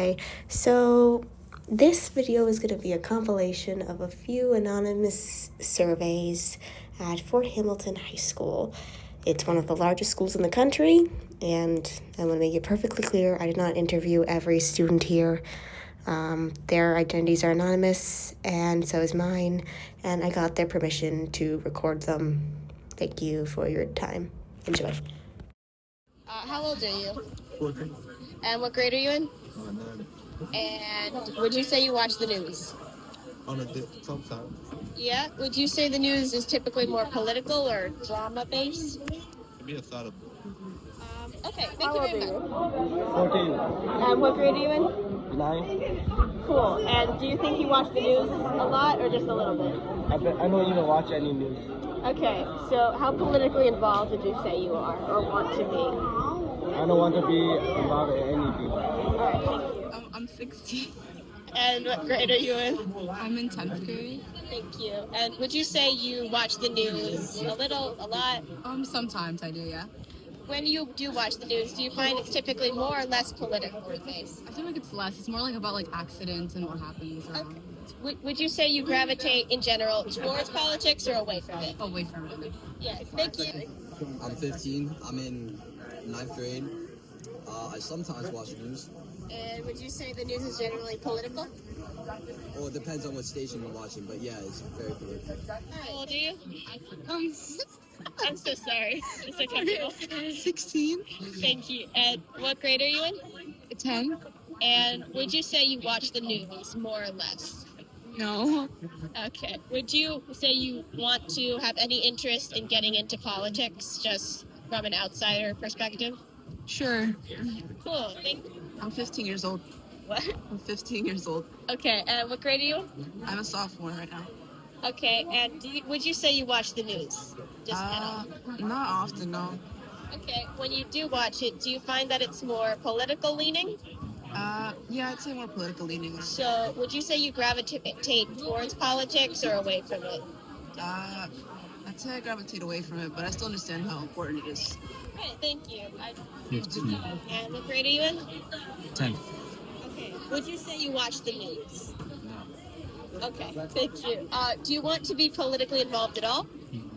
Hi. So this video is going to be a compilation of a few anonymous surveys at Fort Hamilton High School. It's one of the largest schools in the country, and I want to make it perfectly clear, I did not interview every student here. Their identities are anonymous, and so is mine, and I got their permission to record them. Thank you for your time. Enjoy. How old are you? 14. And what grade are you in? 9. And would you say you watch the news? On a dip, sometimes. Yeah. Would you say the news is typically more political or drama based? Give me a side of Okay. Thank you very much. 14. And what grade are you in? 9. Cool. And do you think you watch the news a lot or just a little bit? I don't even watch any news. Okay. So how politically involved would you say you are or want to be? I don't want to be involved in anything. All right. Thank you. I'm 16. And what grade are you in? I'm in 10th grade. Thank you. And would you say you watch the news a little, a lot? Sometimes I do, yeah. When you do watch the news, do you find it's typically more or less politically based? I feel like it's less. It's more like about like accidents and what happens around. Would you say you gravitate in general towards politics or away from it? Away from it. Yes, thank you. I'm 15. I'm in 9th grade. I sometimes watch the news. And would you say the news is generally political? Well, it depends on what station you're watching, but yeah, it's very political. How old are you? I'm so sorry. It's so comfortable. 16. Thank you. And what grade are you in? 10. And would you say you watch the news more or less? No. Okay. Would you say you want to have any interest in getting into politics just from an outsider perspective? Sure. Cool. Thank you. I'm 15 years old. What? I'm 15 years old. Okay. And what grade are you in? I'm a sophomore right now. Okay. And would you say you watch the news? Just at all? Not often, no. Okay. When you do watch it, do you find that it's more political leaning? Yeah, I'd say more political leaning. So would you say you gravitate towards politics or away from it? I'd say I gravitate away from it, but I still understand how important it is. Okay. Thank you. 15. And what grade are you in? 10. Okay. Would you say you watch the news? No. Okay, thank you. Do you want to be politically involved at all?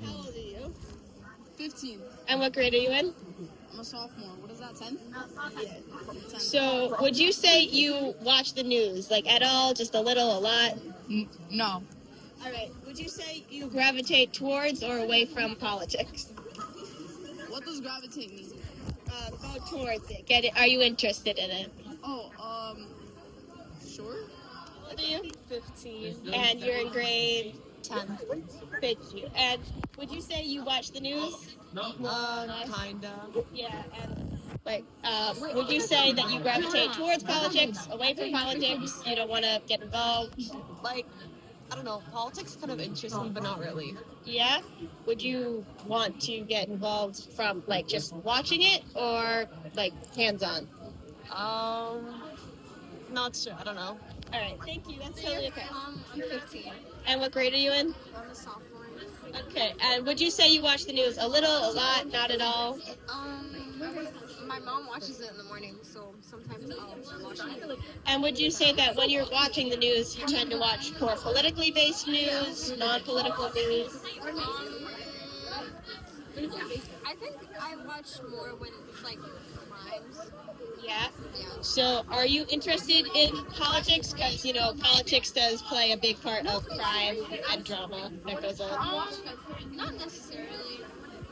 How old are you? 15. And what grade are you in? I'm a sophomore. What is that, 10th? Yeah. 10th. So, would you say you watch the news, like at all, just a little, a lot? No. All right. Would you say you gravitate towards or away from politics? What does gravitate mean? Go towards it. Get it? Are you interested in it? Oh, sure. What are you? 15. And you're in grade 10. Thank you. And would you say you watch the news? Kinda. Yeah. And would you say that you gravitate towards politics, away from politics? You don't want to get involved? Like, I don't know, politics kind of interests me, but not really. Yeah? Would you want to get involved from, like, just watching it or, like, hands-on? Not sure, I don't know. All right, thank you. That's totally okay. I'm 15. And what grade are you in? I'm a sophomore. Okay, and would you say you watch the news a little, a lot, not at all? My mom watches it in the morning, so sometimes I'll watch it. And would you say that when you're watching the news, you tend to watch more politically based news, non-political news? I think I watch more when it's like crimes. Yeah. Yeah. So are you interested in politics? Because, you know, politics does play a big part of crime and drama that goes on. Not necessarily.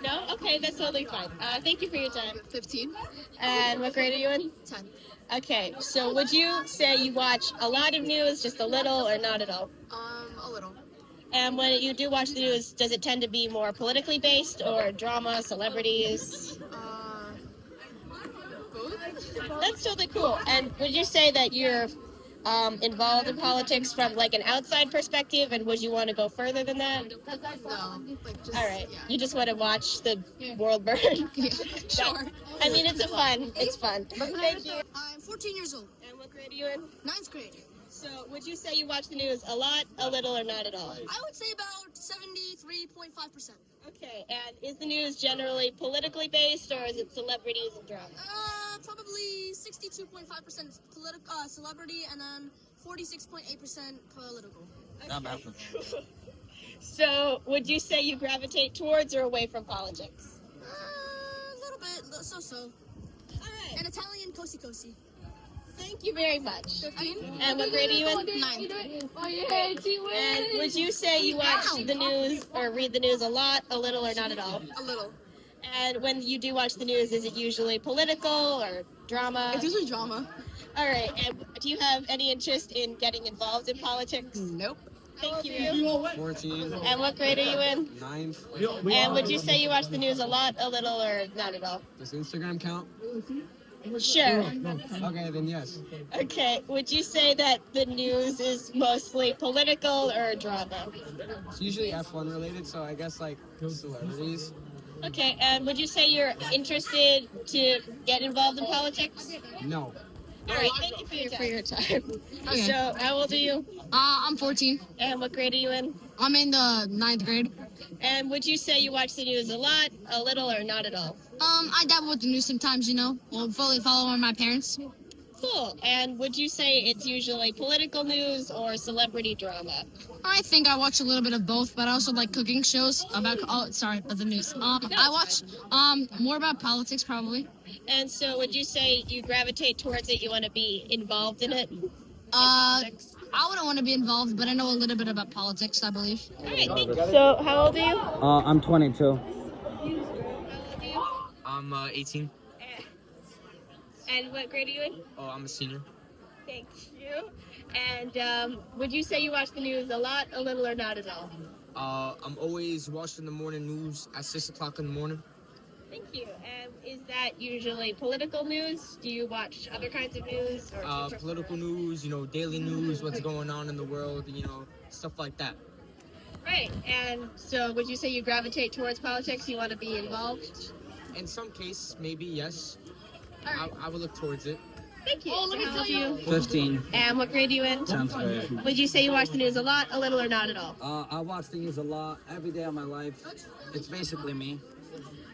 No? Okay, that's totally fine. Thank you for your time. 15? And what grade are you in? 10. Okay, so would you say you watch a lot of news, just a little, or not at all? A little. And when you do watch the news, does it tend to be more politically based or drama, celebrities? Both? That's totally cool. And would you say that you're involved in politics from like an outside perspective, and would you want to go further than that? No. Like just, All right, yeah. you just want to watch the world burn. Yeah, sure. I mean, it's fun. It's fun. Thank you. I'm 14 years old. And what grade are you in? 9th grade. So, would you say you watch the news a lot, a little, or not at all? I would say about 73.5%. Okay, and is the news generally politically based, or is it celebrities and drama? Probably 62.5% celebrity, and then 46.8% political. Not bad for So, would you say you gravitate towards or away from politics? A little bit, so-so. All right. And Italian cosi. Thank you very much. 15? And what grade are you in? 9. And would you say you watch the news or read the news a lot, a little, or not at all? A little. And when you do watch the news, is it usually political or drama? It's usually drama. All right. And do you have any interest in getting involved in politics? Nope. Thank you. 14, And what grade are you in? 9. And would you say you watch the news a lot, a little, or not at all? Does Instagram count? Sure. Okay, then yes. Okay. Would you say that the news is mostly political or drama? It's usually F1 related, so I guess like celebrities. Okay. And would you say you're interested to get involved in politics? No. All right. Thank you for your time. Okay. So, how old are you? I'm 14. And what grade are you in? I'm in the 9th grade. And would you say you watch the news a lot, a little, or not at all? I dabble with the news sometimes, Well, fully following my parents. Cool. And would you say it's usually political news or celebrity drama? I think I watch a little bit of both, but I also like cooking shows about the news. I watch more about politics probably. And so would you say you gravitate towards it, you want to be involved in it? I wouldn't want to be involved, but I know a little bit about politics, I believe. All right, thank you. So how old are you? I'm 22. I'm 18. And what grade are you in? Oh, I'm a senior. Thank you. And would you say you watch the news a lot, a little, or not at all? I'm always watching the morning news at 6 o'clock in the morning. Thank you. And is that usually political news? Do you watch other kinds of news? Or do you prefer- Political news, daily news, what's going on in the world, stuff like that. Right. And so would you say you gravitate towards politics? You want to be involved? In some cases, maybe, yes. All right. I would look towards it. Thank you. So how old are you? 15. And what grade are you in? 10th grade. Would you say you watch the news a lot, a little, or not at all? I watch the news a lot, every day of my life. It's basically me.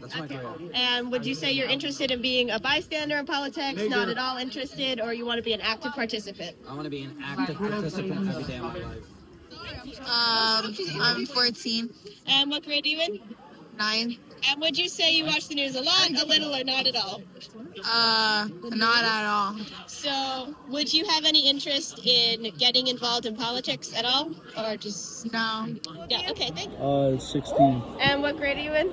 That's my career. And would you say you're interested in being a bystander in politics, not at all interested, or you want to be an active participant? I want to be an active participant every day of my life. I'm 14. And what grade are you in? 9. And would you say you watch the news a lot, a little, or not at all? Not at all. So, would you have any interest in getting involved in politics at all, or just No. yeah? Okay, thank you. 16. And what grade are you in?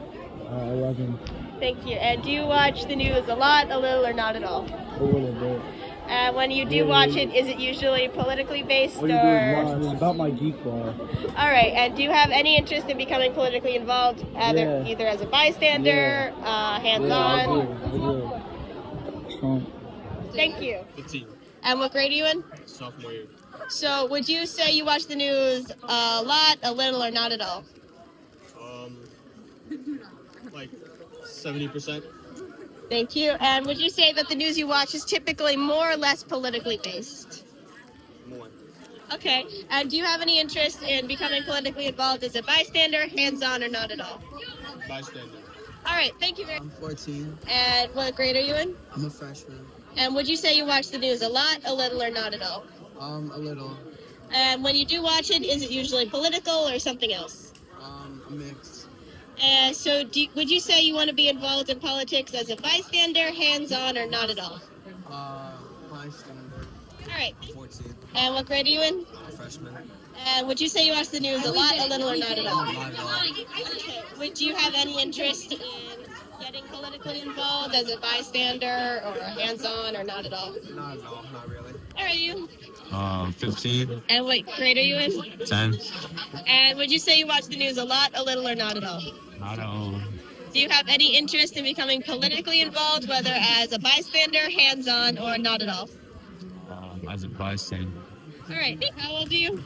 11. Thank you. And do you watch the news a lot, a little, or not at all? A little bit. And when you do watch it, is it usually politically based, What do you do with It's about my geek bar. All right. And do you have any interest in becoming politically involved, either as a bystander, hands-on? I do. Trump. Thank you. 15. And what grade are you in? Sophomore year. So, would you say you watch the news a lot, a little, or not at all? Like 70%. Thank you. And would you say that the news you watch is typically more or less politically based? More. Okay. And do you have any interest in becoming politically involved as a bystander, hands-on, or not at all? Bystander. All right. Thank you very I'm much. 14. And what grade are you in? I'm a freshman. And would you say you watch the news a lot, a little, or not at all? A little. And when you do watch it, is it usually political or something else? A mix. And so would you say you want to be involved in politics as a bystander, hands-on, or not at all? Bystander. All right. 14. And what grade are you in? A freshman. And would you say you watch the news a lot, a little, or not at all? Not at all. Okay. Would you have any interest in getting politically involved as a bystander or hands-on, or not at all? Not at all. Not really. All right, you. 15. And what grade are you in? 10. And would you say you watch the news a lot, a little, or not at all? Not at all. Do you have any interest in becoming politically involved, whether as a bystander, hands-on, or not at all? As a bystander. All right. How old are you?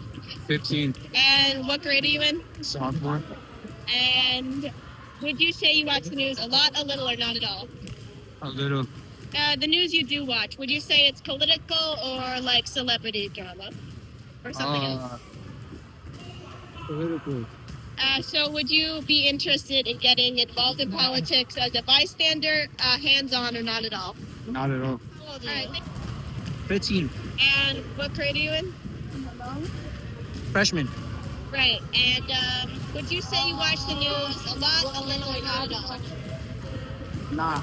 15. And what grade are you in? Sophomore. And would you say you watch the news a lot, a little, or not at all? A little. The news you do watch, would you say it's political or like celebrity drama? or something else? Politically. So would you be interested in getting involved in politics as a bystander, hands-on, or not at all? Not at all. All right. 15. And what grade are you in? Freshman. Right. And would you say you watch the news a lot, a little, or not at all? Nah.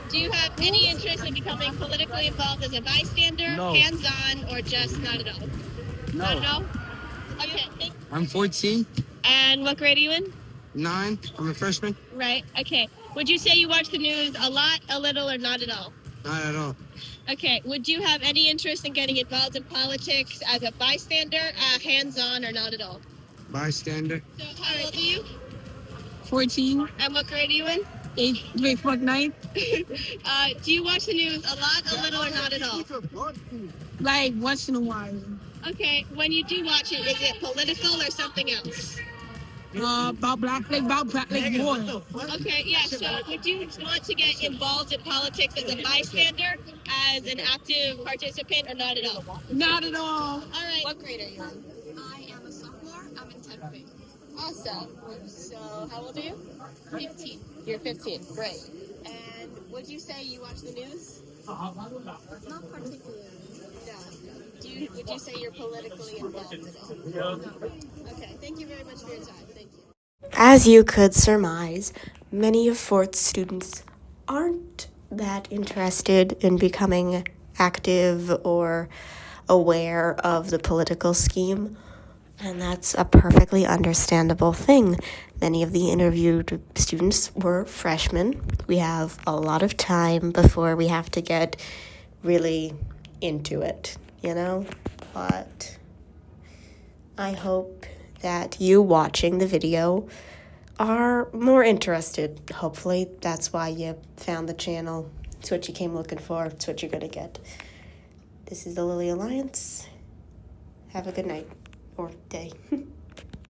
Do you have any interest in becoming politically involved as a bystander, No. hands-on, or just not at all? Not at all? Okay. I'm 14. And what grade are you in? 9. I'm a freshman. Right. Okay. Would you say you watch the news a lot, a little, or not at all? Not at all. Okay. Would you have any interest in getting involved in politics as a bystander, hands-on, or not at all? Bystander. So how old are you? 14, And what grade are you in? 8th grade, 9th. Do you watch the news a lot, a little, or not at all? Like once in a while. Okay. When you do watch it, is it political or something else? About black war. Okay, yeah, so would you want to get involved in politics as a bystander, as an active participant, or not at all? Not at all. All right. What grade are you in? I am a sophomore. I'm in 10th grade. Awesome. So, how old are you? 15. You're 15. Great. And would you say you watch the news? Not particularly. No. Would you say you're politically involved at all? Okay, thank you very much for your time. Thank you. As you could surmise, many of Fort's students aren't that interested in becoming active or aware of the political scheme, and that's a perfectly understandable thing. Many of the interviewed students were freshmen. We have a lot of time before we have to get really into it, you know? But I hope that you watching the video are more interested. Hopefully that's why you found the channel. It's what you came looking for. It's what you're gonna get. This is the Lily Alliance. Have a good night or day.